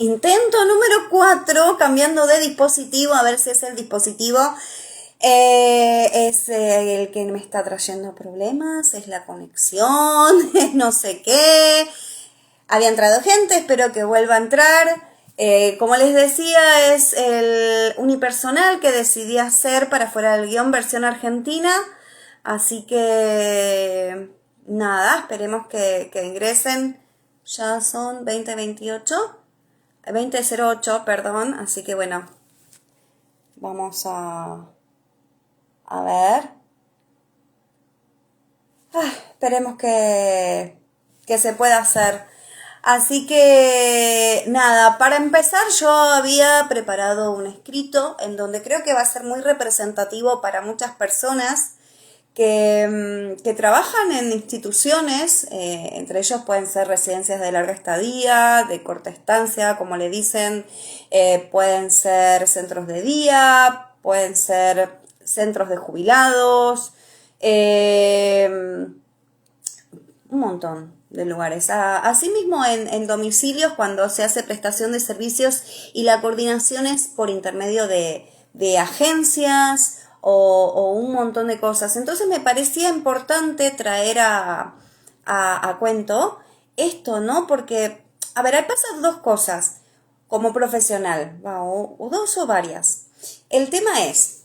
Intento número 4, cambiando de dispositivo, a ver si es el dispositivo. Es el que me está trayendo problemas, es la conexión, es no sé qué. Había entrado gente, espero que vuelva a entrar. Como les decía, es el unipersonal que decidí hacer para Fuera del Guión versión argentina. Así que nada, esperemos que ingresen. Ya son 20:08, perdón. Así que bueno, vamos a ver. Esperemos que se pueda hacer. Así que nada, para empezar yo había preparado un escrito en donde creo que va a ser muy representativo para muchas personas que trabajan en instituciones, entre ellos pueden ser residencias de larga estadía, de corta estancia, como le dicen, pueden ser centros de día, pueden ser centros de jubilados, un montón de lugares. Asimismo, en domicilios, cuando se hace prestación de servicios y la coordinación es por intermedio de agencias o un montón de cosas. Entonces me parecía importante traer a cuento esto, ¿no? Porque, a ver, hay pasan dos cosas como profesional, o dos o varias. El tema es,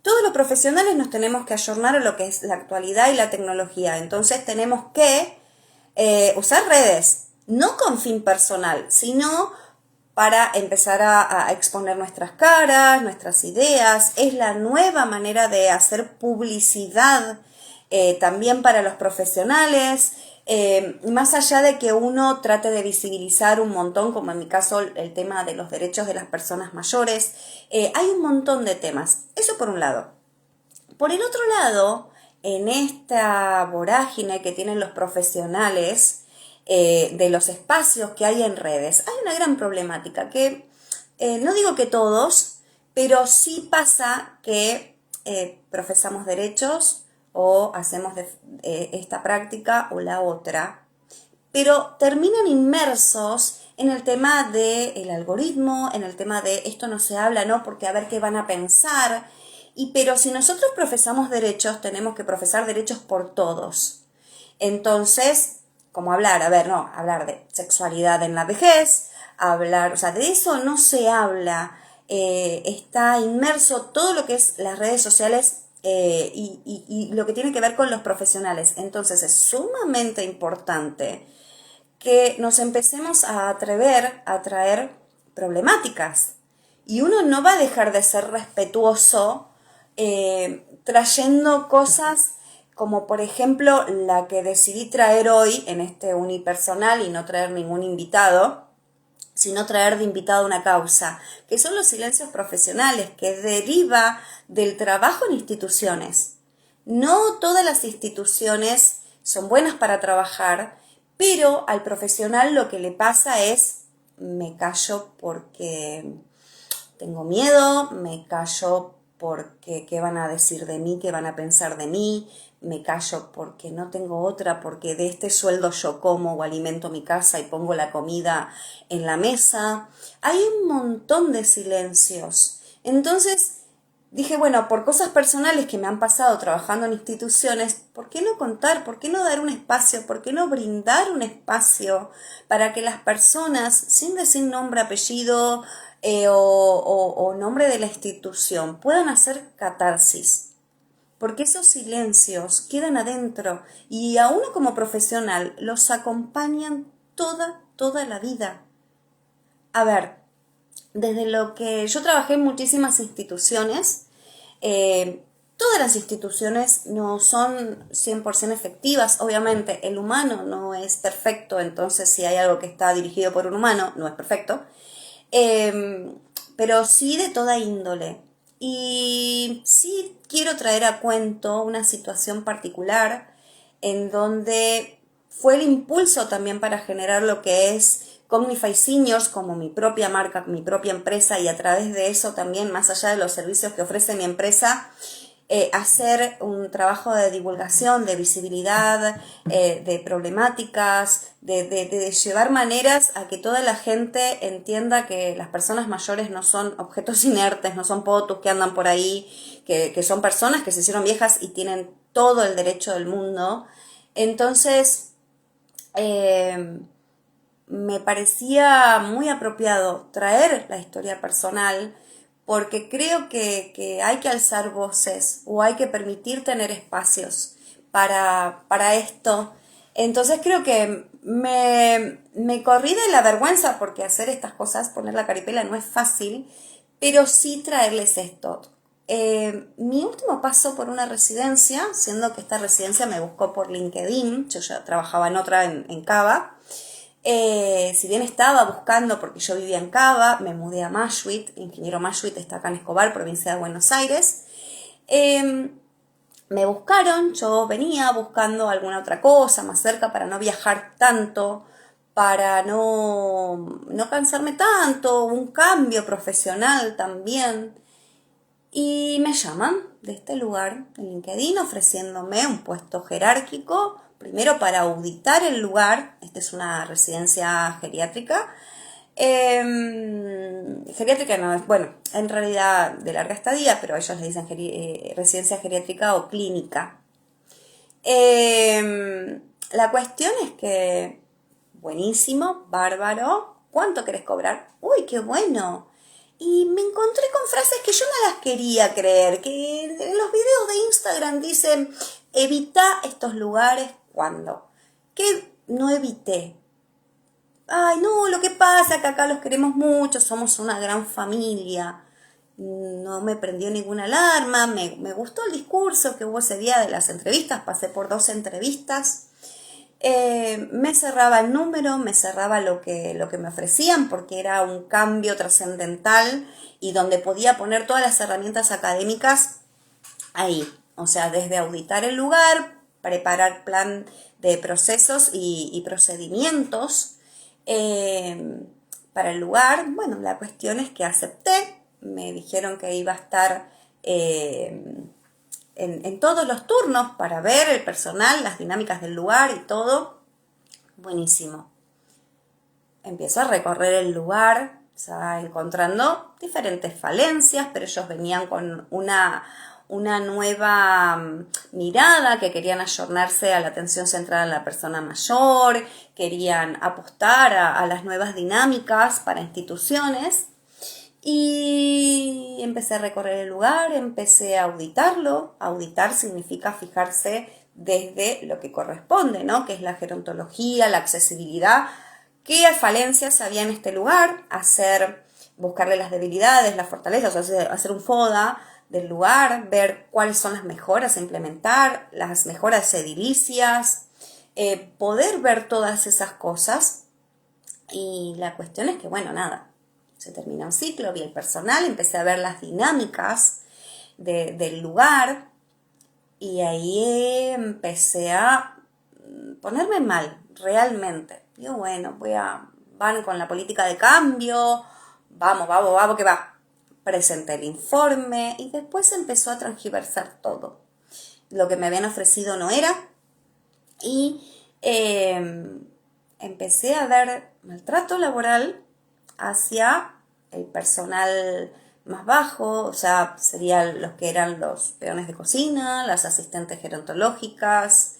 todos los profesionales nos tenemos que ayornar a lo que es la actualidad y la tecnología. Entonces tenemos que usar redes, no con fin personal, sino para empezar a exponer nuestras caras, nuestras ideas. Es la nueva manera de hacer publicidad también para los profesionales. Más allá de que uno trate de visibilizar un montón, como en mi caso el tema de los derechos de las personas mayores, hay un montón de temas. Eso por un lado. Por el otro lado, en esta vorágine que tienen los profesionales de los espacios que hay en redes, hay una gran problemática que, no digo que todos, pero sí pasa que profesamos derechos o hacemos esta práctica o la otra, pero terminan inmersos en el tema del algoritmo, en el tema de esto no se habla, ¿no? Porque a ver qué van a pensar. Pero si nosotros profesamos derechos, tenemos que profesar derechos por todos. Entonces, ¿cómo hablar? A ver, no, hablar de sexualidad en la vejez, hablar, o sea, de eso no se habla. Está inmerso todo lo que es las redes sociales y lo que tiene que ver con los profesionales. Entonces, es sumamente importante que nos empecemos a atrever a traer problemáticas. Y uno no va a dejar de ser respetuoso trayendo cosas como por ejemplo la que decidí traer hoy en este unipersonal y no traer ningún invitado, sino traer de invitado una causa, que son los silencios profesionales, que deriva del trabajo en instituciones. No todas las instituciones son buenas para trabajar, pero al profesional lo que le pasa es, me callo porque tengo miedo, me callo porque qué van a decir de mí, qué van a pensar de mí, me callo porque no tengo otra, porque de este sueldo yo como o alimento mi casa y pongo la comida en la mesa. Hay un montón de silencios. Entonces dije, bueno, por cosas personales que me han pasado trabajando en instituciones, ¿por qué no contar? ¿Por qué no dar un espacio? ¿Por qué no brindar un espacio para que las personas, sin decir nombre, apellido, o nombre de la institución, puedan hacer catarsis? Porque esos silencios quedan adentro y a uno como profesional los acompañan toda la vida. A ver, desde lo que yo trabajé en muchísimas instituciones, todas las instituciones no son 100% efectivas. Obviamente el humano no es perfecto, entonces si hay algo que está dirigido por un humano, no es perfecto. Pero sí de toda índole. Y sí quiero traer a cuento una situación particular en donde fue el impulso también para generar lo que es Cognify Seniors como mi propia marca, mi propia empresa, y a través de eso también, más allá de los servicios que ofrece mi empresa, hacer un trabajo de divulgación, de visibilidad, de problemáticas, de llevar maneras a que toda la gente entienda que las personas mayores no son objetos inertes, no son potus que andan por ahí, que son personas que se hicieron viejas y tienen todo el derecho del mundo. Entonces, me parecía muy apropiado traer la historia personal porque creo que hay que alzar voces o hay que permitir tener espacios para esto. Entonces creo que me corrí de la vergüenza porque hacer estas cosas, poner la caripela no es fácil, pero sí traerles esto. Mi último paso por una residencia, siendo que esta residencia me buscó por LinkedIn, yo ya trabajaba en otra en Cava. Si bien estaba buscando, porque yo vivía en Cava, me mudé a Mashuit, Ingeniero Mashuit está acá en Escobar, provincia de Buenos Aires. Me buscaron, yo venía buscando alguna otra cosa más cerca para no viajar tanto, para no cansarme tanto, un cambio profesional también. Y me llaman de este lugar en LinkedIn ofreciéndome un puesto jerárquico, primero para auditar el lugar, esta es una residencia geriátrica. Geriátrica no es, bueno, en realidad de larga estadía, pero ellos le dicen residencia geriátrica o clínica. La cuestión es que, buenísimo, bárbaro, ¿cuánto querés cobrar? Uy, qué bueno. Y me encontré con frases que yo no las quería creer, que en los videos de Instagram dicen, evita estos lugares cuando. ¿Qué no evité? Ay, no, lo que pasa es que acá los queremos mucho, somos una gran familia. No me prendió ninguna alarma, me gustó el discurso que hubo ese día de las entrevistas, pasé por 2 entrevistas. Me cerraba el número, me cerraba lo que me ofrecían porque era un cambio trascendental y donde podía poner todas las herramientas académicas ahí. O sea, desde auditar el lugar, preparar plan de procesos y procedimientos para el lugar. Bueno, la cuestión es que acepté, me dijeron que iba a estar en todos los turnos para ver el personal, las dinámicas del lugar y todo. Buenísimo. Empiezo a recorrer el lugar, o sea, encontrando diferentes falencias, pero ellos venían con una nueva mirada, que querían ayornarse a la atención centrada en la persona mayor, querían apostar a las nuevas dinámicas para instituciones. Y empecé a recorrer el lugar, empecé a auditarlo. Auditar significa fijarse desde lo que corresponde, ¿no? Que es la gerontología, la accesibilidad, qué falencias había en este lugar, buscarle las debilidades, las fortalezas, o sea, hacer un FODA del lugar, ver cuáles son las mejoras a implementar, las mejoras edilicias, poder ver todas esas cosas. Y la cuestión es que, bueno, nada, se terminó un ciclo, vi el personal, empecé a ver las dinámicas del lugar y ahí empecé a ponerme mal, realmente. Digo, bueno, van con la política de cambio, vamos, que va. Presenté el informe y después empezó a transgiversar todo. Lo que me habían ofrecido no era y empecé a ver maltrato laboral hacia el personal más bajo, o sea, serían los que eran los peones de cocina, las asistentes gerontológicas.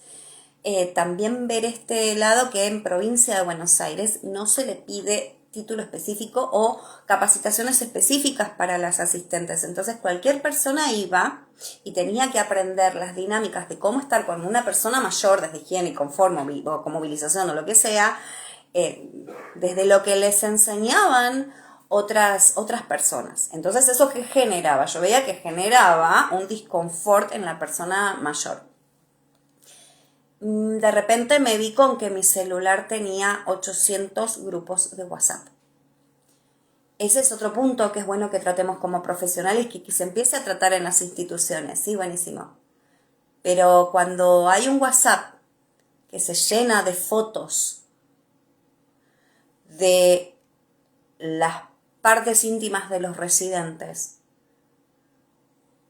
También ver este lado que en provincia de Buenos Aires no se le pide título específico o capacitaciones específicas para las asistentes. Entonces cualquier persona iba y tenía que aprender las dinámicas de cómo estar con una persona mayor, desde higiene, confort, o con movilización o lo que sea, desde lo que les enseñaban otras personas. Entonces eso que generaba, yo veía que generaba un disconfort en la persona mayor. De repente me vi con que mi celular tenía 800 grupos de WhatsApp. Ese es otro punto que es bueno que tratemos como profesionales, que se empiece a tratar en las instituciones, sí, buenísimo. Pero cuando hay un WhatsApp que se llena de fotos de las partes íntimas de los residentes,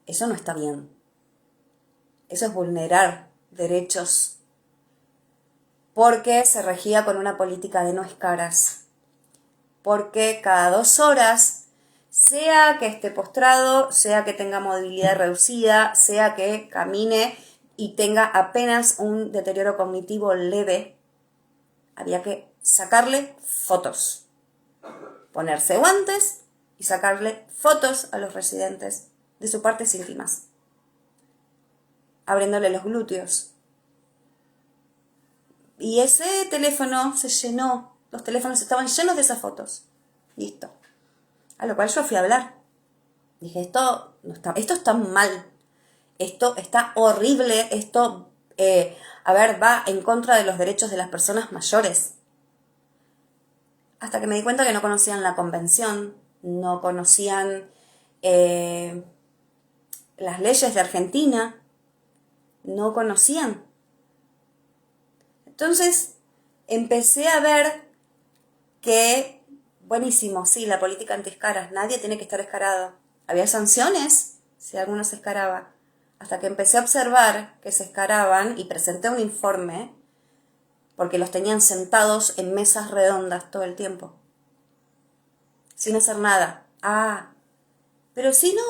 eso no está bien. Eso es vulnerar derechos, porque se regía con una política de no escaras, porque cada 2 horas, sea que esté postrado, sea que tenga movilidad reducida, sea que camine y tenga apenas un deterioro cognitivo leve, había que sacarle fotos, ponerse guantes y sacarle fotos a los residentes de sus partes íntimas, abriéndole los glúteos. Y ese teléfono se llenó, los teléfonos estaban llenos de esas fotos. Listo. A lo cual yo fui a hablar. Dije, esto está mal, esto está horrible, esto, va en contra de los derechos de las personas mayores. Hasta que me di cuenta que no conocían la convención, no conocían las leyes de Argentina, no conocían. Entonces empecé a ver que, buenísimo, sí, la política anti-escaras, nadie tiene que estar escarado. Había sanciones si alguno se escaraba. Hasta que empecé a observar que se escaraban y presenté un informe porque los tenían sentados en mesas redondas todo el tiempo, sin hacer nada. Pero si no,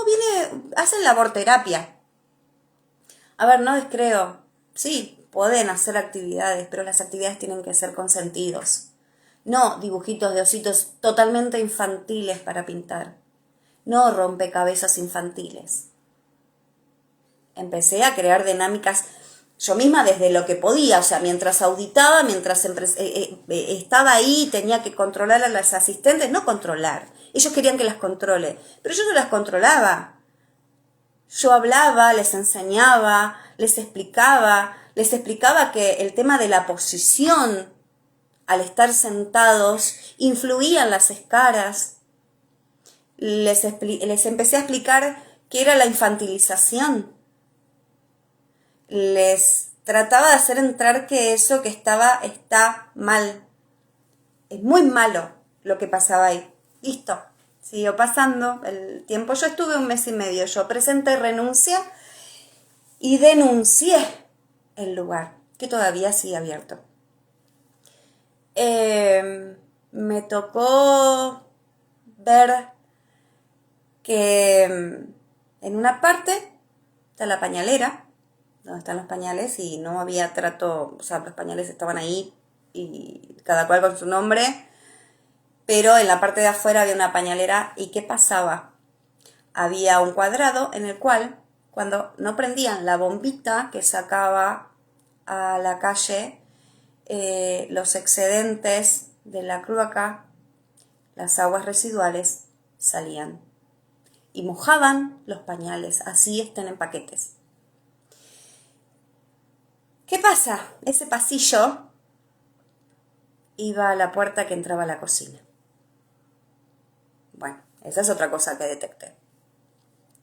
hacen laborterapia. A ver, no descreo. Sí, pueden hacer actividades, pero las actividades tienen que ser con sentidos. No dibujitos de ositos totalmente infantiles para pintar. No rompecabezas infantiles. Empecé a crear dinámicas yo misma desde lo que podía, o sea, mientras auditaba, mientras estaba ahí, tenía que controlar a las asistentes, no controlar. Ellos querían que las controle, pero yo no las controlaba. Yo hablaba, les enseñaba, les explicaba que el tema de la posición al estar sentados influía en las escaras. Les empecé a explicar qué era la infantilización. Les trataba de hacer entrar que eso que está mal. Es muy malo lo que pasaba ahí. Listo. Siguió pasando el tiempo. Yo estuve 1 mes y medio. Yo presenté renuncia y denuncié el lugar, que todavía sigue abierto. Me tocó ver que en una parte está la pañalera, donde están los pañales, y no había trato, o sea, los pañales estaban ahí y cada cual con su nombre, pero en la parte de afuera había una pañalera. ¿Y qué pasaba? Había un cuadrado en el cual, cuando no prendían la bombita que sacaba a la calle los excedentes de la cloaca, las aguas residuales salían y mojaban los pañales, así estén en paquetes. ¿Qué pasa? Ese pasillo iba a la puerta que entraba a la cocina. Bueno, esa es otra cosa que detecté.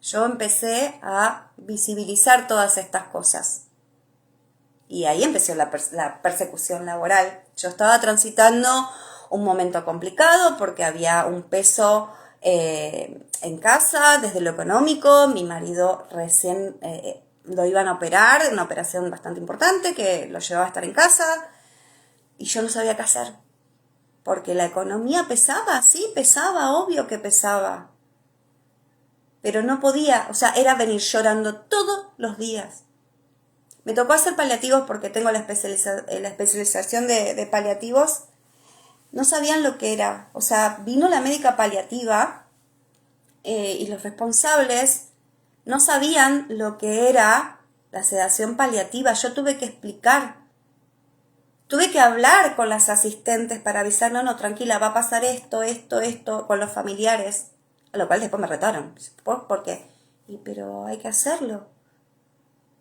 Yo empecé a visibilizar todas estas cosas. Y ahí empezó la persecución laboral. Yo estaba transitando un momento complicado porque había un peso en casa, desde lo económico. Mi marido recién lo iban a operar, una operación bastante importante que lo llevaba a estar en casa. Y yo no sabía qué hacer. Porque la economía pesaba, sí, pesaba, obvio que pesaba. Pero no podía, o sea, era venir llorando todos los días. Me tocó hacer paliativos porque tengo la especialización de paliativos. No sabían lo que era. O sea, vino la médica paliativa y los responsables no sabían lo que era la sedación paliativa. Yo tuve que explicar. Tuve que hablar con las asistentes para avisar, no, tranquila, va a pasar esto, con los familiares. A lo cual después me retaron. ¿Por qué? Pero hay que hacerlo.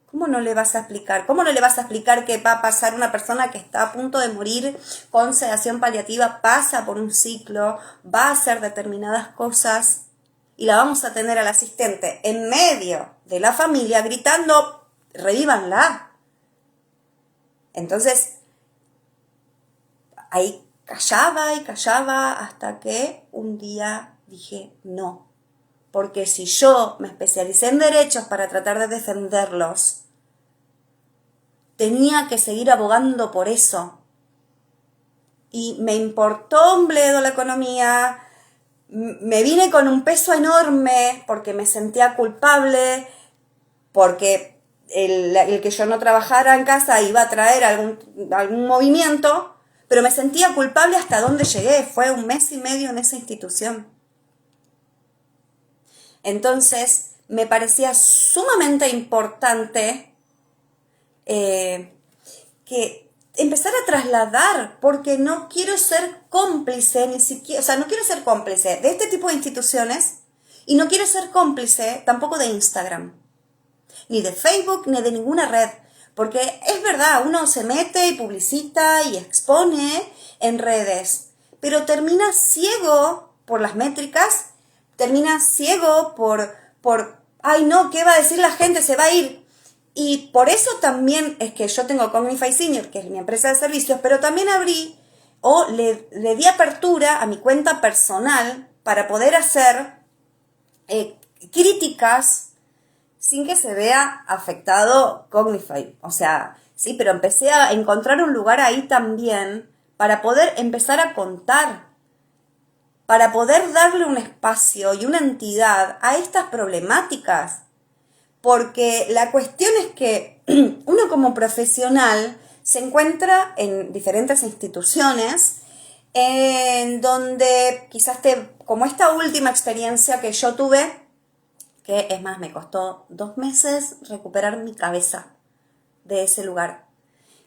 ¿Cómo no le vas a explicar? ¿Cómo no le vas a explicar que va a pasar una persona que está a punto de morir con sedación paliativa, pasa por un ciclo, va a hacer determinadas cosas y la vamos a tener al asistente en medio de la familia gritando, revívanla? Entonces, ahí callaba y callaba hasta que un día dije no. Porque si yo me especialicé en derechos para tratar de defenderlos, tenía que seguir abogando por eso. Y me importó un bledo la economía, me vine con un peso enorme porque me sentía culpable, porque el que yo no trabajara en casa iba a traer algún movimiento, pero me sentía culpable hasta donde llegué. Fue 1 mes y medio en esa institución. Entonces, me parecía sumamente importante que empezar a trasladar, porque no quiero ser cómplice, ni siquiera, o sea, no quiero ser cómplice de este tipo de instituciones y no quiero ser cómplice tampoco de Instagram, ni de Facebook, ni de ninguna red, porque es verdad, uno se mete y publicita y expone en redes, pero termina ciego por las métricas, termina ciego por, ay no, ¿qué va a decir la gente? Se va a ir. Y por eso también es que yo tengo Cognify Senior, que es mi empresa de servicios, pero también abrí o le di apertura a mi cuenta personal para poder hacer críticas sin que se vea afectado Cognify. O sea, sí, pero empecé a encontrar un lugar ahí también para poder empezar a contar, para poder darle un espacio y una entidad a estas problemáticas. Porque la cuestión es que uno como profesional se encuentra en diferentes instituciones en donde quizás como esta última experiencia que yo tuve, que es más, me costó 2 meses recuperar mi cabeza de ese lugar.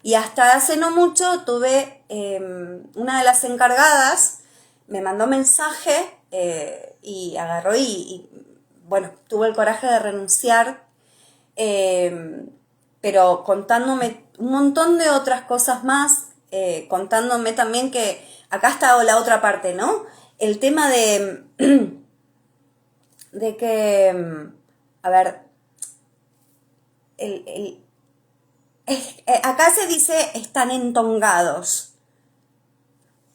Y hasta hace no mucho tuve una de las encargadas, me mandó mensaje y agarró y bueno, tuve el coraje de renunciar, pero contándome un montón de otras cosas más, contándome también que acá está la otra parte, ¿no? El tema de que, a ver, acá se dice están entongados.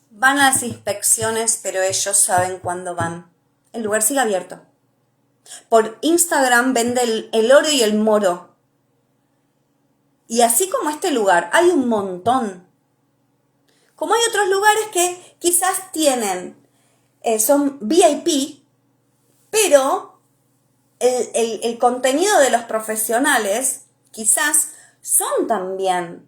Van a las inspecciones, pero ellos saben cuándo van. El lugar sigue abierto. Por Instagram vende el oro y el moro. Y así como este lugar, hay un montón. Como hay otros lugares que quizás tienen, son VIP, pero el contenido de los profesionales quizás son también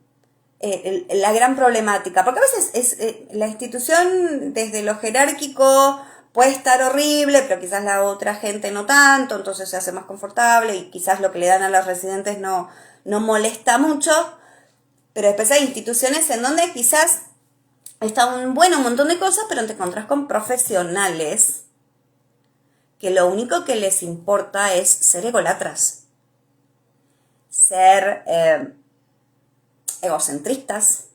la gran problemática. Porque a veces la institución desde lo jerárquico puede estar horrible, pero quizás la otra gente no tanto, entonces se hace más confortable y quizás lo que le dan a los residentes no molesta mucho. Pero después hay instituciones en donde quizás está un montón de cosas, pero te encontrás con profesionales que lo único que les importa es ser egolatras, ser egocentristas,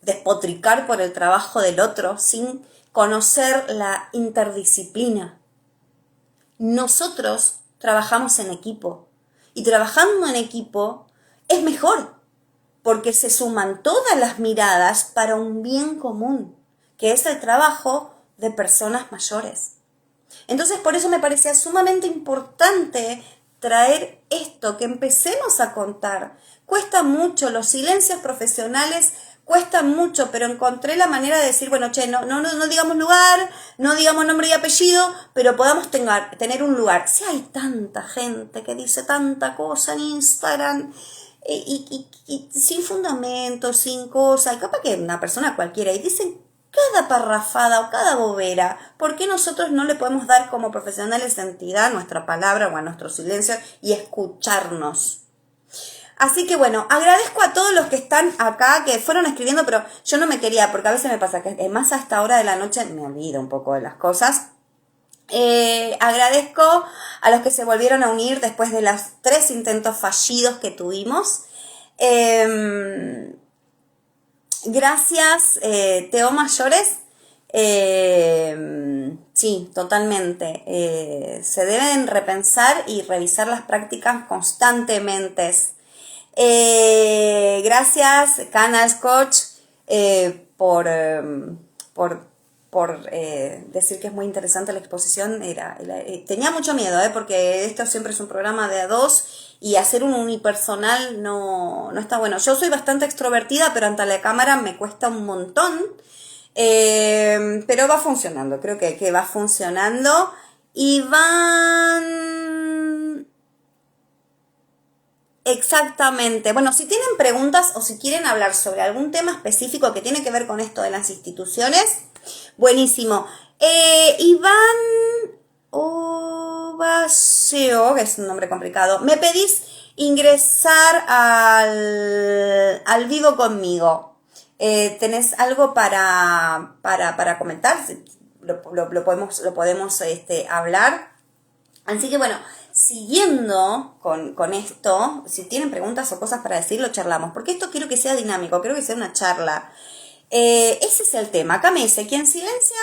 despotricar por el trabajo del otro sin conocer la interdisciplina. Nosotros trabajamos en equipo y trabajando en equipo es mejor porque se suman todas las miradas para un bien común, que es el trabajo de personas mayores. Entonces, por eso me parecía sumamente importante traer esto, que empecemos a contar. Cuesta mucho, los silencios profesionales cuestan mucho, pero encontré la manera de decir, bueno, che, no digamos lugar, no digamos nombre y apellido, pero podamos tener un lugar. Si hay tanta gente que dice tanta cosa en Instagram y sin fundamento, sin cosa, y capaz que una persona cualquiera, y dicen cada parrafada o cada bobera, ¿por qué nosotros no le podemos dar como profesionales entidad nuestra palabra o a nuestro silencio y escucharnos? Así que bueno, agradezco a todos los que están acá, que fueron escribiendo, pero yo no me quería, porque a veces me pasa que más a esta hora de la noche me olvido un poco de las cosas. Agradezco a los que se volvieron a unir después de los 3 intentos fallidos que tuvimos. Gracias, Teo Mayores. Sí, totalmente. Se deben repensar y revisar las prácticas constantemente. Gracias, Canal Coach, por por decir que es muy interesante la exposición. Tenía mucho miedo, porque esto siempre es un programa de a dos y hacer un unipersonal no está bueno. Yo soy bastante extrovertida, pero ante la cámara me cuesta un montón. Pero va funcionando, creo que va funcionando. Y van... Exactamente. Bueno, si tienen preguntas o si quieren hablar sobre algún tema específico que tiene que ver con esto de las instituciones, buenísimo. Iván Ovaseo, que es un nombre complicado, me pedís ingresar al vivo conmigo. ¿Tenés algo para comentar? Lo podemos hablar. Así que bueno, siguiendo con esto, si tienen preguntas o cosas para decir, lo charlamos. Porque esto quiero que sea dinámico, quiero que sea una charla. Ese es el tema. Acá me dice, quien silencia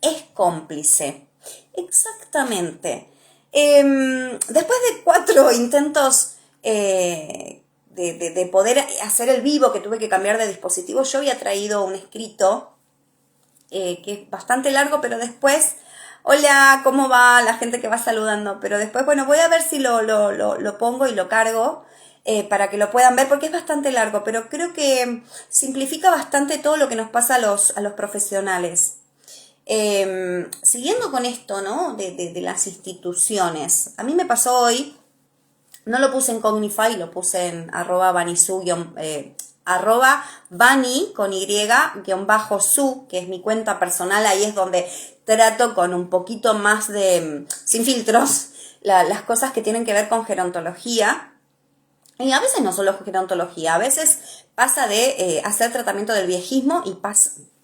es cómplice. Exactamente. Después de 4 intentos de poder hacer el vivo, que tuve que cambiar de dispositivo, yo había traído un escrito que es bastante largo, pero después, hola, ¿cómo va? La gente que va saludando, pero después, bueno, voy a ver si lo pongo y lo cargo para que lo puedan ver, porque es bastante largo, pero creo que simplifica bastante todo lo que nos pasa a los profesionales. Siguiendo con esto, ¿no? De las instituciones. A mí me pasó hoy, no lo puse en Cognify, lo puse en @vanisu, @vani con y _su, que es mi cuenta personal. Ahí es donde trato con un poquito más de, sin filtros, las cosas que tienen que ver con gerontología. Y a veces no solo gerontología, a veces pasa de hacer tratamiento del viejismo y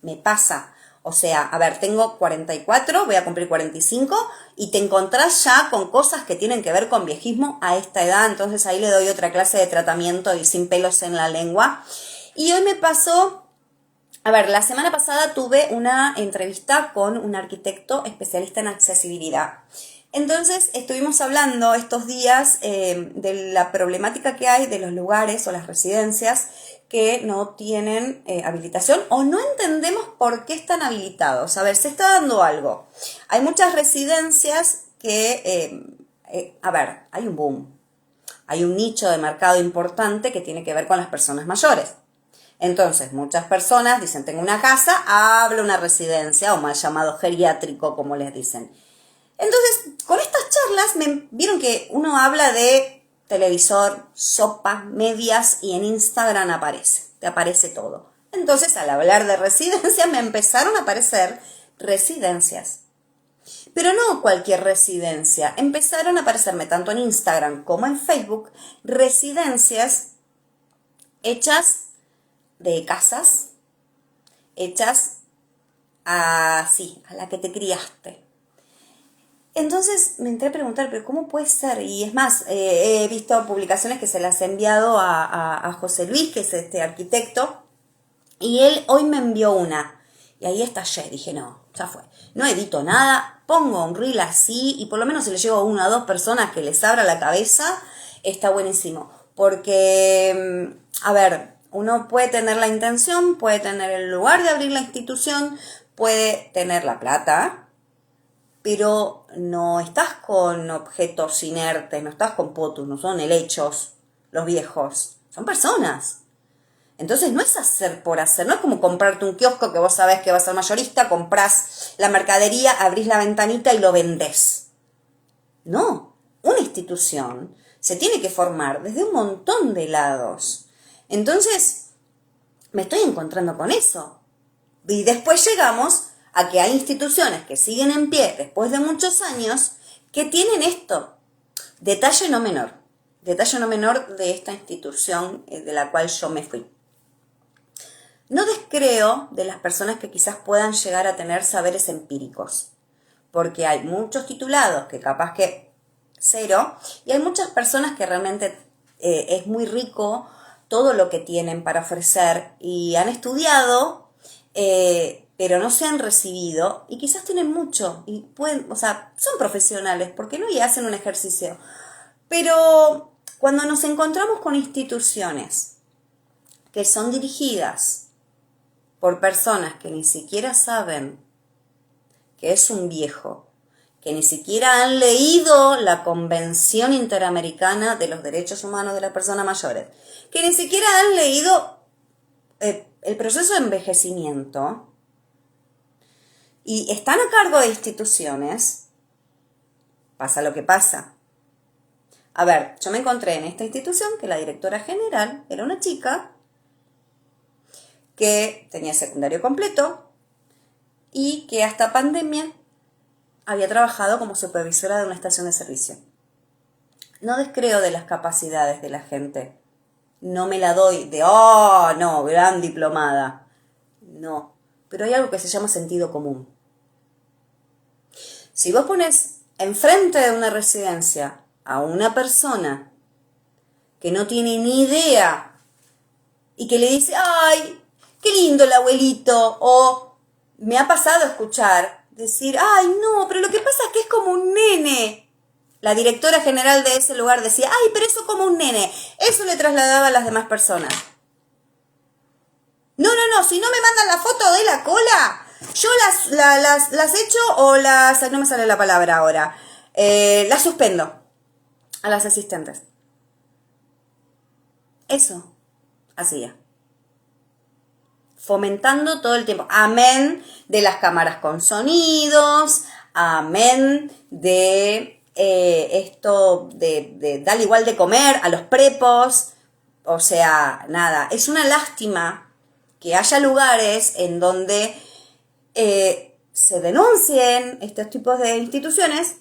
me pasa. O sea, a ver, tengo 44, voy a cumplir 45 y te encontrás ya con cosas que tienen que ver con viejismo a esta edad. Entonces ahí le doy otra clase de tratamiento y sin pelos en la lengua. Y hoy me pasó, a ver, la semana pasada tuve una entrevista con un arquitecto especialista en accesibilidad. Entonces estuvimos hablando estos días de la problemática que hay de los lugares o las residencias que no tienen habilitación o no entendemos por qué están habilitados. A ver, se está dando algo. Hay muchas residencias que, a ver, hay un boom. Hay un nicho de mercado importante que tiene que ver con las personas mayores. Entonces, muchas personas dicen, tengo una casa, hablo una residencia o mal llamado geriátrico, como les dicen. Entonces, con estas charlas, vieron que uno habla de televisor, sopa, medias y en Instagram te aparece todo. Entonces, al hablar de residencias, me empezaron a aparecer residencias. Pero no cualquier residencia. Empezaron a aparecerme tanto en Instagram como en Facebook residencias hechas de casas, hechas a la que te criaste. Entonces me entré a preguntar, pero ¿cómo puede ser? Y es más, he visto publicaciones que se las he enviado a José Luis, que es este arquitecto, y él hoy me envió una. Y ahí estallé, dije, no, ya fue. No edito nada, pongo un reel así, y por lo menos si le llego a 1 o 2 personas que les abra la cabeza, está buenísimo. Porque, a ver, uno puede tener la intención, puede tener el lugar de abrir la institución, puede tener la plata, pero no estás con objetos inertes, no estás con potus, no son helechos los viejos, son personas. Entonces no es hacer por hacer, no es como comprarte un kiosco que vos sabés que va a ser mayorista, comprás la mercadería, abrís la ventanita y lo vendés. No, una institución se tiene que formar desde un montón de lados. Entonces, me estoy encontrando con eso. Y después llegamos a que hay instituciones que siguen en pie después de muchos años que tienen esto. Detalle no menor de esta institución de la cual yo me fui. No descreo de las personas que quizás puedan llegar a tener saberes empíricos, porque hay muchos titulados que capaz que 0, y hay muchas personas que realmente es muy rico todo lo que tienen para ofrecer y han estudiado, pero no se han recibido y quizás tienen mucho y pueden, o sea, son profesionales, porque no y hacen un ejercicio. Pero cuando nos encontramos con instituciones que son dirigidas por personas que ni siquiera saben que es un viejo, que ni siquiera han leído la Convención Interamericana de los Derechos Humanos de las Personas Mayores, que ni siquiera han leído el proceso de envejecimiento y están a cargo de instituciones, pasa lo que pasa. A ver, yo me encontré en esta institución que la directora general era una chica que tenía secundario completo y que hasta pandemia había trabajado como supervisora de una estación de servicio. No descreo de las capacidades de la gente. No me la doy de, oh, no, gran diplomada. No, pero hay algo que se llama sentido común. Si vos pones enfrente de una residencia a una persona que no tiene ni idea y que le dice, ay, qué lindo el abuelito, o me ha pasado escuchar decir, ay, no, pero lo que pasa es que es como un nene. La directora general de ese lugar decía, ay, pero eso como un nene. Eso le trasladaba a las demás personas. No, si no me mandan la foto de la cola, yo las echo o no me sale la palabra ahora, las suspendo a las asistentes. Eso hacía. Fomentando todo el tiempo. Amén de las cámaras con sonidos, amén de esto de dar igual de comer a los prepos. O sea, nada, es una lástima que haya lugares en donde se denuncien estos tipos de instituciones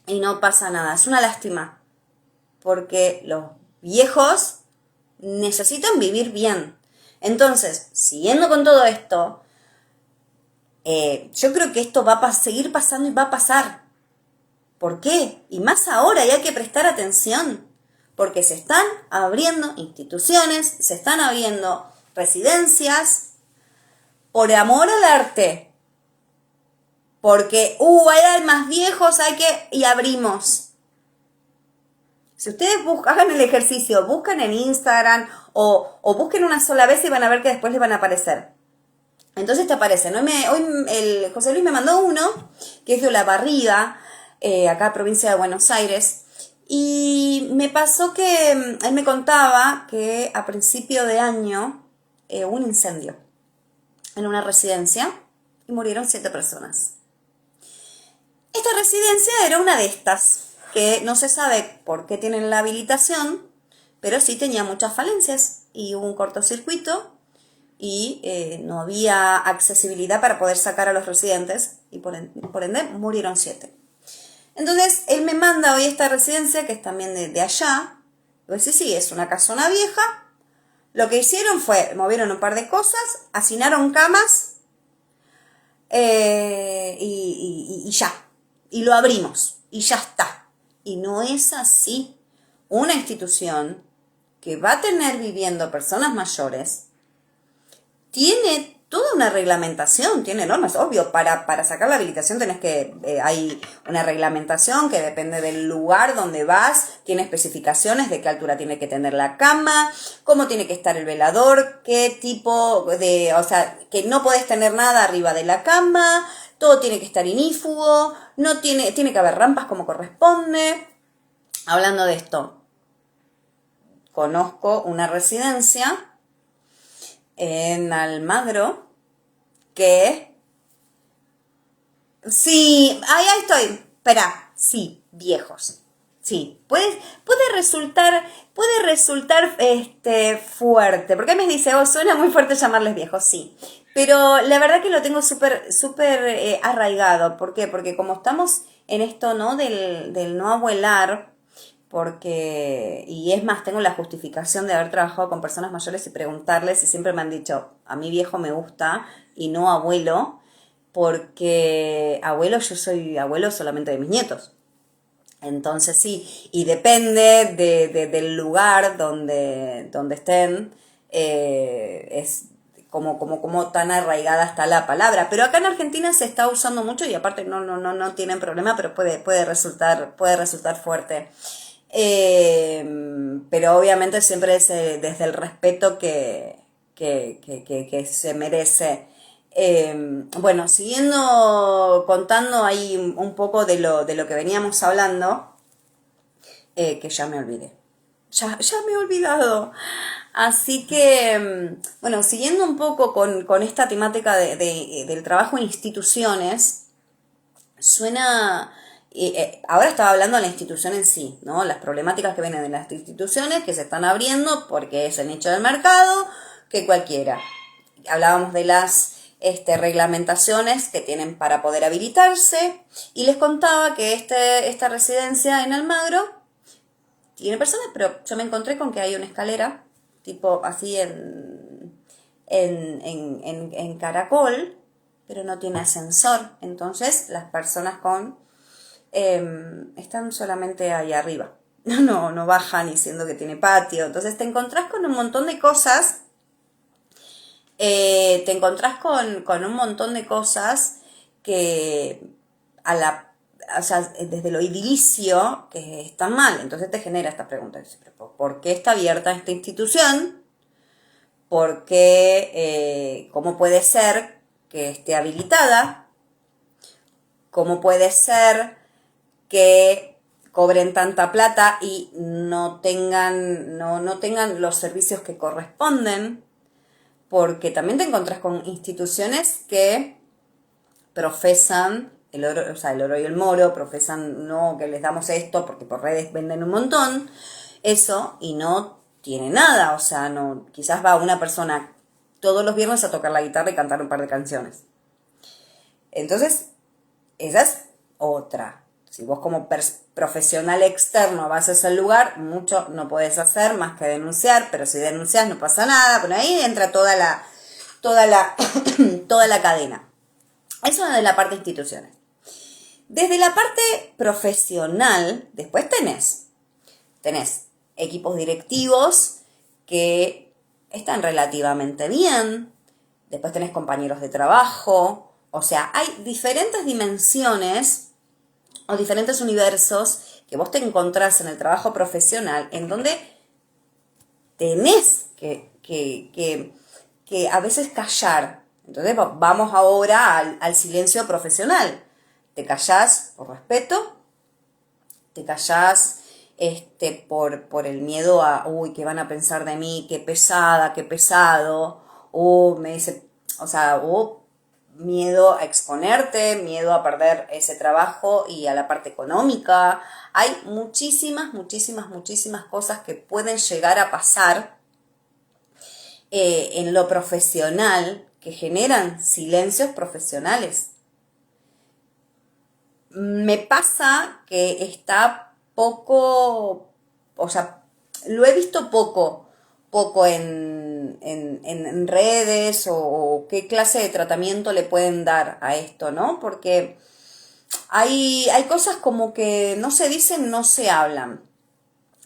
y no pasa nada. Es una lástima, porque los viejos necesitan vivir bien. Entonces, siguiendo con todo esto, yo creo que esto va a seguir pasando y va a pasar. ¿Por qué? Y más ahora, y hay que prestar atención, porque se están abriendo instituciones, se están abriendo residencias por amor al arte. Porque, hay más viejos, y abrimos. Si ustedes hagan el ejercicio, buscan en Instagram o busquen una sola vez y van a ver que después les van a aparecer. Entonces te aparecen. Hoy el José Luis me mandó uno, que es de Olavarría, acá provincia de Buenos Aires. Y me pasó que él me contaba que a principio de año hubo un incendio en una residencia y murieron 7 personas. Esta residencia era una de estas, que no se sabe por qué tienen la habilitación, pero sí tenía muchas falencias y hubo un cortocircuito y no había accesibilidad para poder sacar a los residentes y por ende murieron 7. Entonces él me manda hoy esta residencia, que es también de allá. Pues sí, es una casona vieja. Lo que hicieron fue, movieron un par de cosas, hacinaron camas y ya. Y lo abrimos y ya está. Y no es así. Una institución que va a tener viviendo personas mayores tiene toda una reglamentación, tiene normas. Obvio, para sacar la habilitación hay una reglamentación que depende del lugar donde vas, tiene especificaciones de qué altura tiene que tener la cama, cómo tiene que estar el velador, qué tipo que no podés tener nada arriba de la cama, todo tiene que estar inífugo, tiene que haber rampas como corresponde. Hablando de esto, conozco una residencia en Almagro que... Sí, ahí estoy. Espera, sí, viejos. Sí, puede resultar fuerte, porque me dice, suena muy fuerte llamarles viejos, sí. Pero la verdad que lo tengo súper arraigado. ¿Por qué? Porque como estamos en esto, ¿no? Del no abuelar, y es más, tengo la justificación de haber trabajado con personas mayores y preguntarles, y siempre me han dicho, a mí viejo me gusta y no abuelo, porque yo soy abuelo solamente de mis nietos. Entonces sí, y depende del lugar donde estén, es como tan arraigada está la palabra. Pero acá en Argentina se está usando mucho y aparte no tienen problema, pero puede resultar fuerte. Pero obviamente siempre es desde el respeto que que se merece. Bueno, siguiendo contando ahí un poco de lo que veníamos hablando, que ya me olvidé. Ya me he olvidado. Así que, bueno, siguiendo un poco con esta temática del trabajo en instituciones, suena, ahora estaba hablando de la institución en sí, ¿no? Las problemáticas que vienen de las instituciones que se están abriendo porque es el nicho del mercado que cualquiera. Hablábamos de las reglamentaciones que tienen para poder habilitarse y les contaba que esta residencia en Almagro tiene personas, pero yo me encontré con que hay una escalera, tipo así en caracol, pero no tiene ascensor. Entonces las personas están solamente ahí arriba. No bajan diciendo que tiene patio. Entonces te encontrás con un montón de cosas. Te encontrás con un montón de cosas que o sea, desde lo edilicio, que están mal. Entonces te genera esta pregunta. ¿Por qué está abierta esta institución? ¿Por qué? ¿Cómo puede ser que esté habilitada? ¿Cómo puede ser que cobren tanta plata y no tengan los servicios que corresponden? Porque también te encontrás con instituciones que profesan el oro, o sea, el oro y el moro, profesan no que les damos esto porque por redes venden un montón, eso, y no tiene nada, o sea, no, quizás va una persona todos los viernes a tocar la guitarra y cantar un par de canciones. Entonces, esa es otra. Si vos como profesional externo vas a ese lugar, mucho no podés hacer más que denunciar, pero si denuncias no pasa nada, pero ahí entra toda la toda la cadena. Eso es de la parte de instituciones. Desde la parte profesional, después tenés equipos directivos que están relativamente bien, después tenés compañeros de trabajo, o sea, hay diferentes dimensiones o diferentes universos que vos te encontrás en el trabajo profesional en donde tenés que a veces callar. Entonces vamos ahora al silencio profesional. Te callás por respeto, te callás por el miedo a, uy, ¿qué van a pensar de mí? Qué pesada, qué pesado. Me dice, o sea, miedo a exponerte, miedo a perder ese trabajo y a la parte económica. Hay muchísimas cosas que pueden llegar a pasar en lo profesional que generan silencios profesionales. Me pasa que está poco, o sea, lo he visto poco en redes o qué clase de tratamiento le pueden dar a esto, ¿no? Porque hay cosas como que no se dicen, no se hablan.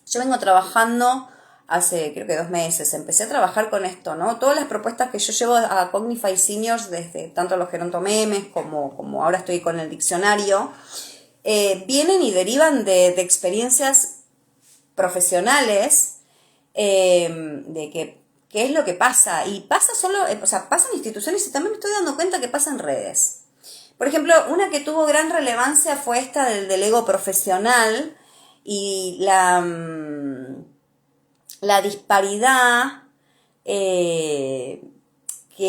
Yo vengo trabajando hace creo que 2 meses, empecé a trabajar con esto, ¿no? Todas las propuestas que yo llevo a Cognify Seniors, desde tanto los gerontomemes como ahora estoy con el diccionario, vienen y derivan de experiencias profesionales, de qué es lo que pasa. Y pasa o sea, pasa en instituciones y también me estoy dando cuenta que pasa en redes. Por ejemplo, una que tuvo gran relevancia fue esta del ego profesional y la disparidad que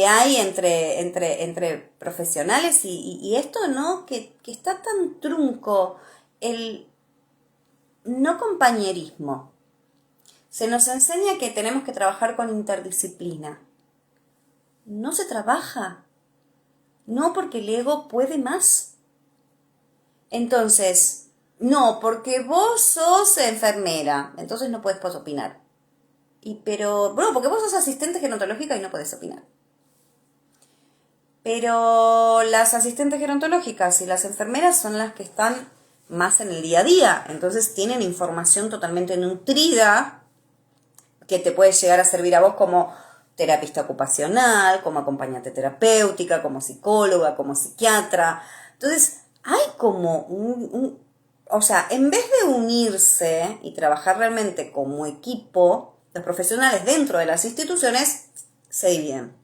hay entre profesionales y esto, ¿no? Que está tan trunco el no compañerismo. Se nos enseña que tenemos que trabajar con interdisciplina. No se trabaja. No, porque el ego puede más. Entonces, no, porque vos sos enfermera, entonces no puedes opinar. Pero, bueno, porque vos sos asistente gerontológica y no podés opinar. Pero las asistentes gerontológicas y las enfermeras son las que están más en el día a día. Entonces tienen información totalmente nutrida que te puede llegar a servir a vos como terapista ocupacional, como acompañante terapéutica, como psicóloga, como psiquiatra. Entonces hay como o sea, en vez de unirse y trabajar realmente como equipo, los profesionales dentro de las instituciones se dividen.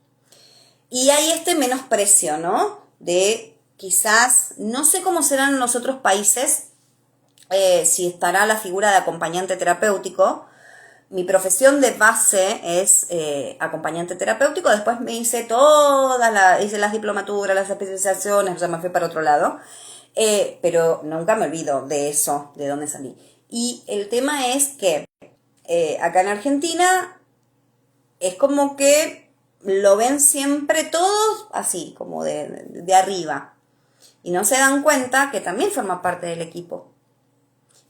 Y hay este menosprecio, ¿no? De quizás, no sé cómo serán en los otros países, si estará la figura de acompañante terapéutico. Mi profesión de base es acompañante terapéutico, después me hice hice las diplomaturas, las especializaciones, o sea, me fui para otro lado, pero nunca me olvido de eso, de dónde salí. Y el tema es que acá en Argentina es como que lo ven siempre todos así, como de arriba. Y no se dan cuenta que también forma parte del equipo.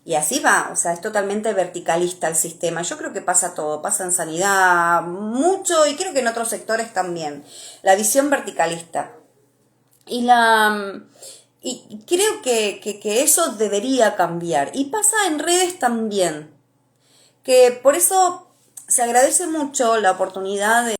Y así va, o sea, es totalmente verticalista el sistema. Yo creo que pasa todo, pasa en sanidad mucho y creo que en otros sectores también. La visión verticalista. Y creo que eso debería cambiar. Y pasa en redes también. Que por eso se agradece mucho la oportunidad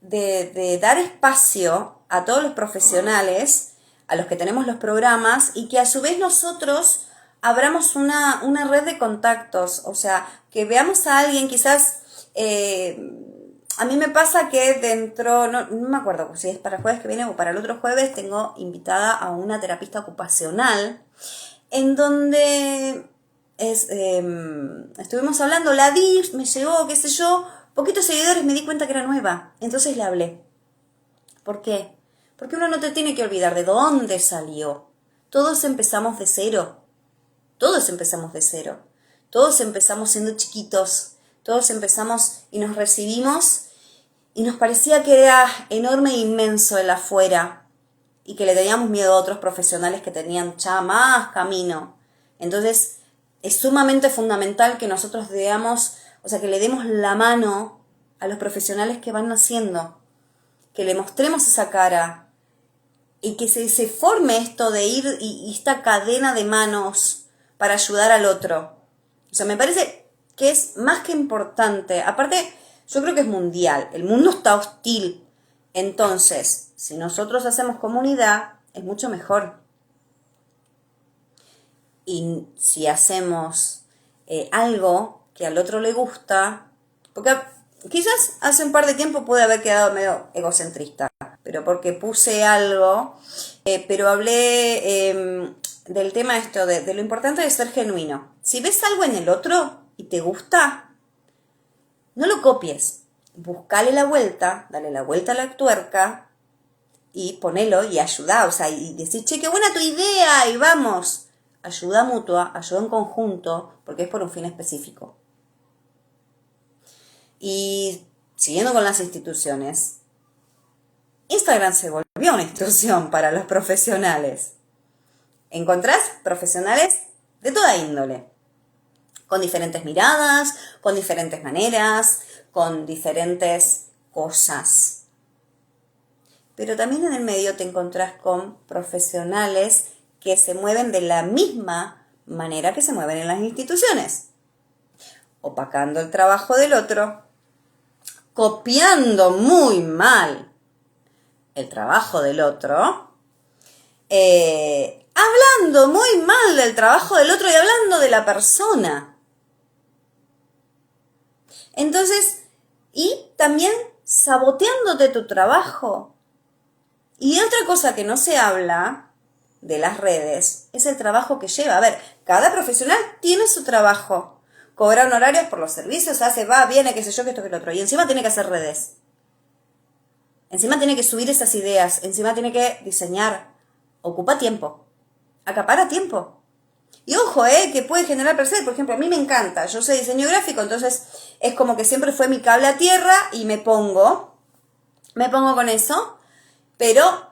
de dar espacio a todos los profesionales, a los que tenemos los programas, y que a su vez nosotros abramos una red de contactos, o sea, que veamos a alguien quizás, a mí me pasa que dentro, no me acuerdo si es para el jueves que viene o para el otro jueves, tengo invitada a una terapista ocupacional, en donde estuvimos hablando, la vi, me llegó, qué sé yo, poquitos seguidores, me di cuenta que era nueva, entonces le hablé. ¿Por qué? Porque uno no te tiene que olvidar de dónde salió. Todos empezamos de cero. Todos empezamos de cero. Todos empezamos siendo chiquitos. Todos empezamos y nos recibimos y nos parecía que era enorme e inmenso el afuera y que le teníamos miedo a otros profesionales que tenían ya más camino. Entonces, es sumamente fundamental que nosotros veamos, o sea, que le demos la mano a los profesionales que van naciendo, que le mostremos esa cara y que se forme esto de ir y esta cadena de manos para ayudar al otro. O sea, me parece que es más que importante. Aparte, yo creo que es mundial. El mundo está hostil. Entonces, si nosotros hacemos comunidad, es mucho mejor. Y si hacemos algo que al otro le gusta, porque quizás hace un par de tiempo pude haber quedado medio egocentrista, pero porque puse algo, pero hablé del tema esto, de lo importante de ser genuino. Si ves algo en el otro y te gusta, no lo copies, buscale la vuelta, dale la vuelta a la tuerca y ponelo y ayuda, o sea, y decir, che, qué buena tu idea, y vamos. Ayuda mutua, ayuda en conjunto, porque es por un fin específico. Y siguiendo con las instituciones, Instagram se volvió una institución para los profesionales. Encontrás profesionales de toda índole, con diferentes miradas, con diferentes maneras, con diferentes cosas. Pero también en el medio te encontrás con profesionales que se mueven de la misma manera que se mueven en las instituciones, opacando el trabajo del otro, copiando muy mal el trabajo del otro, hablando muy mal del trabajo del otro y hablando de la persona. Entonces, y también saboteándote tu trabajo. Y otra cosa que no se habla de las redes es el trabajo que lleva. A ver, cada profesional tiene su trabajo. Cobra honorarios por los servicios, hace, va, viene, qué sé yo, que esto, que lo otro. Y encima tiene que hacer redes. Encima tiene que subir esas ideas. Encima tiene que diseñar. Ocupa tiempo. Acapara tiempo. Y ojo, que puede generar placer. Por ejemplo, a mí me encanta. Yo sé diseño gráfico, entonces es como que siempre fue mi cable a tierra y me pongo con eso. Pero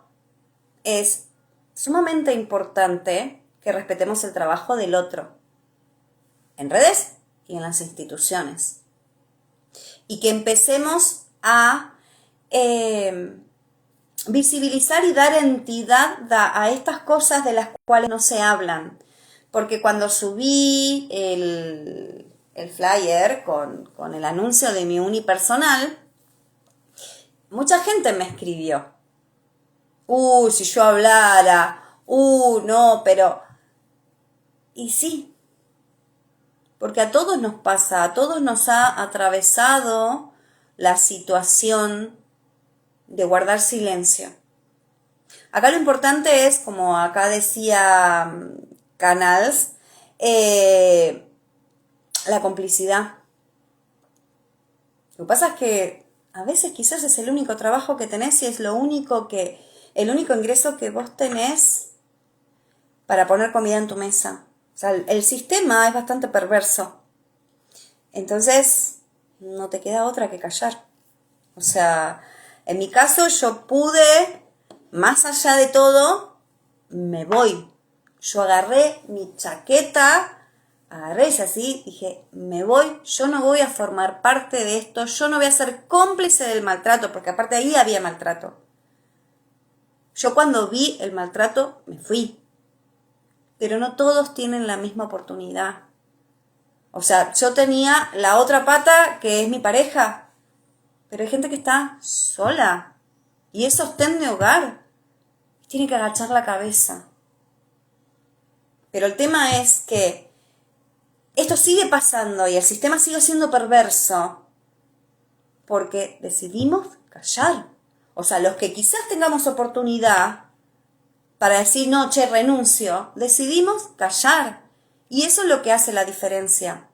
es sumamente importante que respetemos el trabajo del otro, en redes y en las instituciones. Y que empecemos a visibilizar y dar entidad a estas cosas de las cuales no se hablan. Porque cuando subí el flyer con el anuncio de mi unipersonal, mucha gente me escribió. Si yo hablara, no, pero... Y sí, porque a todos nos pasa, a todos nos ha atravesado la situación de guardar silencio. Acá lo importante es, como acá decía Canals, la complicidad. Lo que pasa es que a veces quizás es el único trabajo que tenés y es el único ingreso que vos tenés para poner comida en tu mesa. O sea, el sistema es bastante perverso. Entonces, no te queda otra que callar. O sea, en mi caso yo pude, más allá de todo, me voy. Yo agarré mi chaqueta, agarré y así, dije, me voy, yo no voy a formar parte de esto, yo no voy a ser cómplice del maltrato, porque aparte ahí había maltrato. Yo cuando vi el maltrato me fui, pero no todos tienen la misma oportunidad. O sea, yo tenía la otra pata que es mi pareja, pero hay gente que está sola y es sostén de hogar, tiene que agachar la cabeza. Pero el tema es que esto sigue pasando y el sistema sigue siendo perverso porque decidimos callar. O sea, los que quizás tengamos oportunidad para decir, no, che, renuncio, decidimos callar. Y eso es lo que hace la diferencia.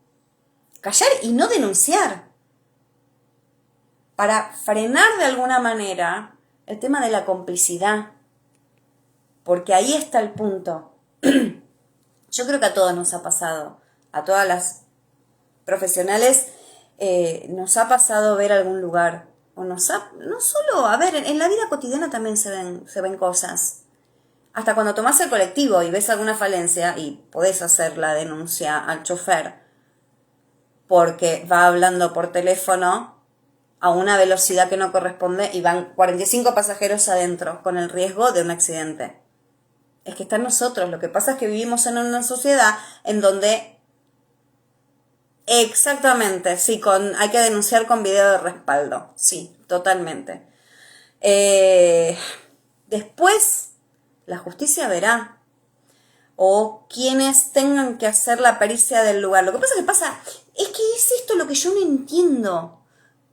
Callar y no denunciar. Para frenar de alguna manera el tema de la complicidad. Porque ahí está el punto. Yo creo que a todos nos ha pasado, a todas las profesionales nos ha pasado ver algún lugar, o no solo, a ver, en la vida cotidiana también se ven cosas. Hasta cuando tomás el colectivo y ves alguna falencia y podés hacer la denuncia al chofer porque va hablando por teléfono a una velocidad que no corresponde y van 45 pasajeros adentro con el riesgo de un accidente. Es que está en nosotros. Lo que pasa es que vivimos en una sociedad en donde exactamente, sí, hay que denunciar con video de respaldo. Sí, totalmente. Después, la justicia verá. O quienes tengan que hacer la pericia del lugar. Lo que pasa es que es esto lo que yo no entiendo.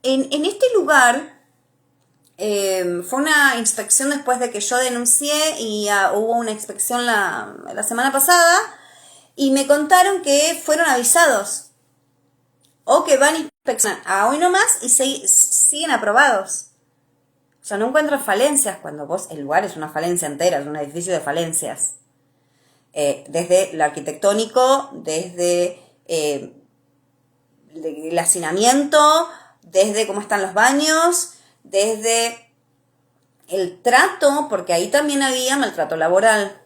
En este lugar fue una inspección después de que yo denuncié y hubo una inspección la semana pasada y me contaron que fueron avisados o que van a inspeccionar a hoy nomás y siguen aprobados. O sea, no encuentran falencias cuando el lugar es una falencia entera, es un edificio de falencias. Desde lo arquitectónico, desde el hacinamiento, desde cómo están los baños, desde el trato, porque ahí también había maltrato laboral.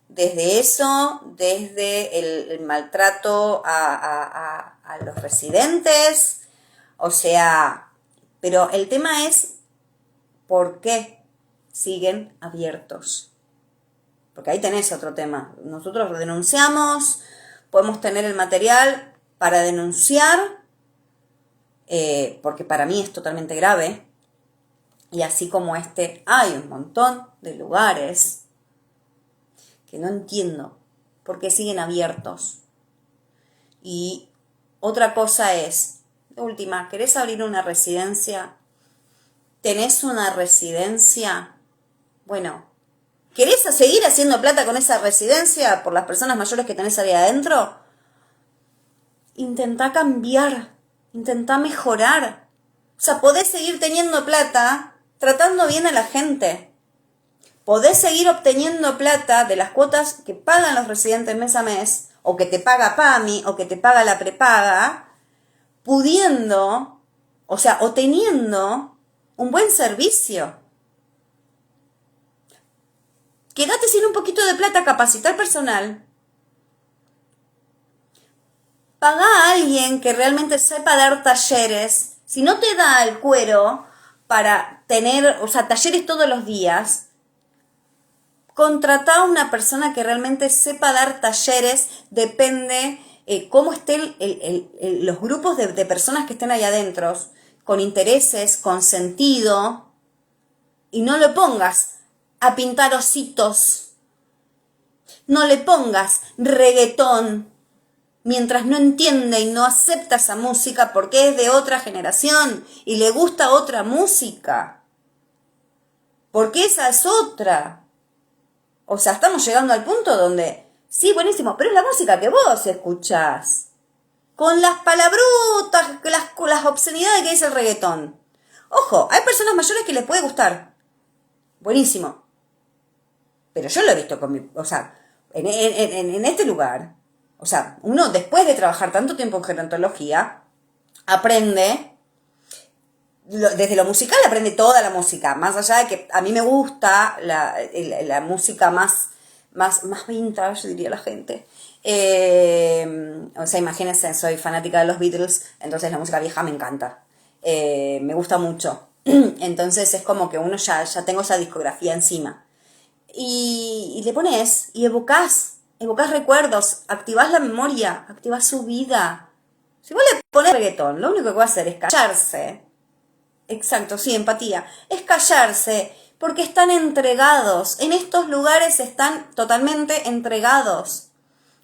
Desde eso, desde el maltrato a los residentes, o sea, pero el tema es ¿por qué siguen abiertos? Porque ahí tenés otro tema. Nosotros denunciamos, podemos tener el material para denunciar, porque para mí es totalmente grave. Y así como hay un montón de lugares que no entiendo por qué siguen abiertos. Y otra cosa es, de última, ¿querés abrir una residencia? ¿Tenés una residencia? Bueno, ¿querés seguir haciendo plata con esa residencia por las personas mayores que tenés ahí adentro? Intentá cambiar, intentá mejorar. O sea, podés seguir teniendo plata tratando bien a la gente. Podés seguir obteniendo plata de las cuotas que pagan los residentes mes a mes, o que te paga PAMI, o que te paga la prepaga, pudiendo, o sea, o teniendo un buen servicio. Quédate sin un poquito de plata, capacitar personal. Pagá a alguien que realmente sepa dar talleres. Si no te da el cuero para tener, o sea, talleres todos los días, contratá a una persona que realmente sepa dar talleres, depende cómo estén los grupos de personas que estén ahí adentro, con intereses, con sentido, y no le pongas a pintar ositos, no le pongas reggaetón, mientras no entiende y no acepta esa música porque es de otra generación y le gusta otra música. Porque esa es otra. O sea, estamos llegando al punto donde, sí, buenísimo, pero es la música que vos escuchás. Con las palabrotas, las obscenidades que dice el reggaetón. Ojo, hay personas mayores que les puede gustar. Buenísimo. Pero yo lo he visto con mi... O sea, en este lugar, o sea, uno después de trabajar tanto tiempo en gerontología, aprende, desde lo musical aprende toda la música, más allá de que a mí me gusta la música más vintage, diría la gente. O sea, imagínense, soy fanática de los Beatles, entonces la música vieja me encanta. Me gusta mucho. Entonces es como que uno ya tengo esa discografía encima. Y le pones y evocás recuerdos, activás la memoria, activás su vida. Si vos le pones reggaetón, lo único que va a hacer es callarse. Exacto, sí, empatía. Es callarse porque están entregados. En estos lugares están totalmente entregados.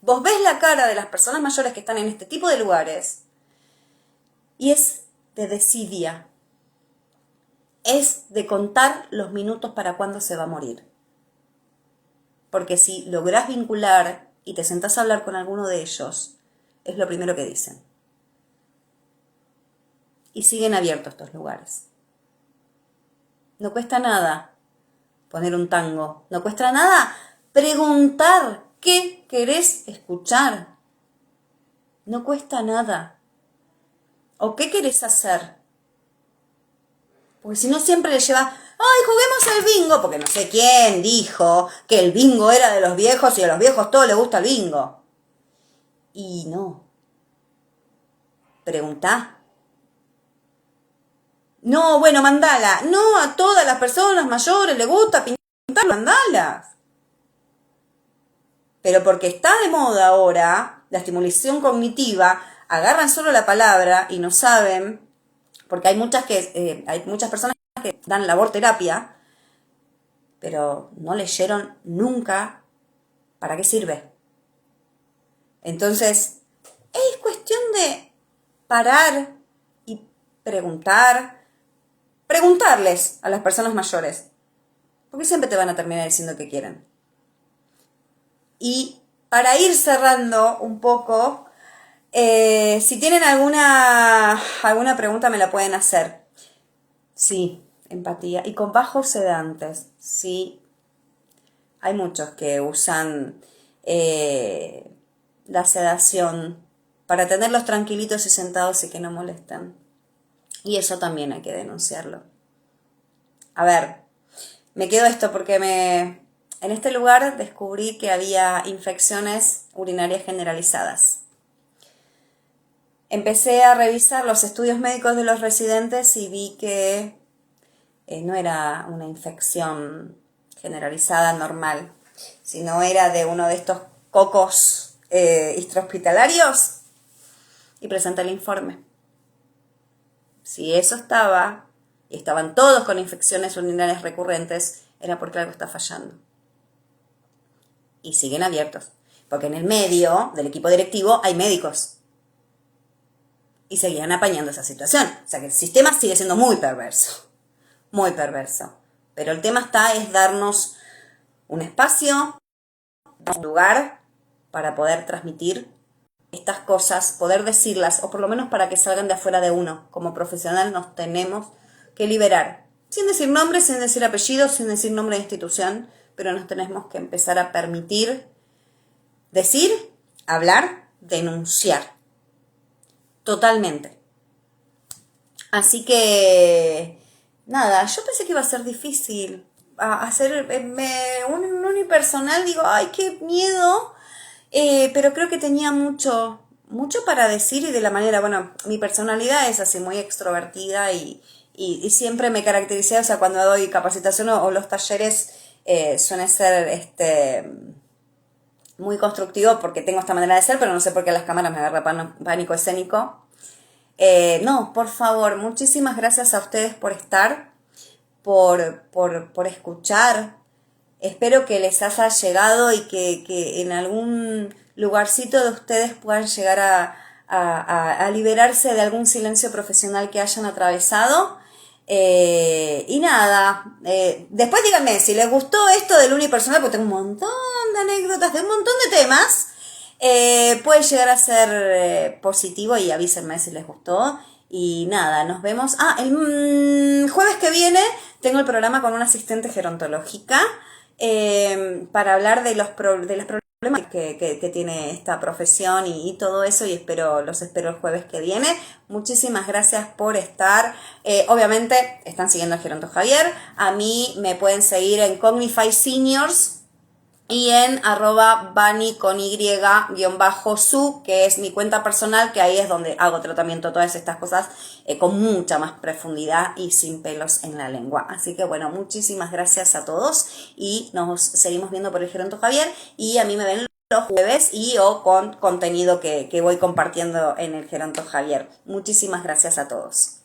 Vos ves la cara de las personas mayores que están en este tipo de lugares y es de desidia. Es de contar los minutos para cuándo se va a morir. Porque si lográs vincular y te sentás a hablar con alguno de ellos, es lo primero que dicen. Y siguen abiertos estos lugares. No cuesta nada poner un tango. No cuesta nada preguntar qué querés escuchar. No cuesta nada. ¿O qué querés hacer? Porque si no siempre le lleva, ¡ay, juguemos al bingo! Porque no sé quién dijo que el bingo era de los viejos y a los viejos todo les gusta el bingo. Y no. Preguntá. No, bueno, mandala. No, a todas las personas mayores les gusta pintar mandalas. Pero porque está de moda ahora la estimulación cognitiva, agarran solo la palabra y no saben, porque hay muchas personas que dan laborterapia, pero no leyeron nunca para qué sirve. Entonces, es cuestión de parar y preguntarles a las personas mayores, porque siempre te van a terminar diciendo que quieren. Y para ir cerrando un poco, si tienen alguna pregunta me la pueden hacer. Sí, empatía. Y con bajos sedantes, sí. Hay muchos que usan la sedación para tenerlos tranquilitos y sentados y que no molesten. Y eso también hay que denunciarlo. A ver, me quedo esto porque en este lugar descubrí que había infecciones urinarias generalizadas. Empecé a revisar los estudios médicos de los residentes y vi que no era una infección generalizada normal, sino era de uno de estos cocos extrahospitalarios y presenté el informe. Si eso estaba, y estaban todos con infecciones urinarias recurrentes, era porque algo está fallando. Y siguen abiertos, porque en el medio del equipo directivo hay médicos. Y seguían apañando esa situación. O sea que el sistema sigue siendo muy perverso. Muy perverso. Pero el tema es darnos un espacio, un lugar para poder transmitir estas cosas, poder decirlas, o por lo menos para que salgan de afuera de uno. Como profesional nos tenemos que liberar. Sin decir nombres, sin decir apellidos, sin decir nombre de institución, pero nos tenemos que empezar a permitir decir, hablar, denunciar. Totalmente. Así que, nada, yo pensé que iba a ser difícil hacer un unipersonal. Digo, ay, qué miedo. Pero creo que tenía mucho para decir y de la manera, bueno, mi personalidad es así muy extrovertida y siempre me caractericé, o sea, cuando doy capacitación o los talleres suele ser muy constructivo porque tengo esta manera de ser, pero no sé por qué las cámaras me agarra pánico escénico. No, por favor, muchísimas gracias a ustedes por estar, por escuchar. Espero que les haya llegado y que en algún lugarcito de ustedes puedan llegar a liberarse de algún silencio profesional que hayan atravesado. Y nada, después díganme si les gustó esto del unipersonal, porque tengo un montón de anécdotas de un montón de temas. Puede llegar a ser positivo y avísenme si les gustó. Y nada, nos vemos. El jueves que viene tengo el programa con una asistente gerontológica para hablar de los problemas que tiene esta profesión y todo eso, y los espero el jueves que viene. Muchísimas gracias por estar. Obviamente están siguiendo a Geronto Javier. A mí me pueden seguir en Cognify Seniors y en @Bani con Y_su, que es mi cuenta personal, que ahí es donde hago tratamiento, todas estas cosas con mucha más profundidad y sin pelos en la lengua. Así que bueno, muchísimas gracias a todos y nos seguimos viendo por el Geronto Javier, y a mí me ven los jueves o con contenido que voy compartiendo en el Geronto Javier. Muchísimas gracias a todos.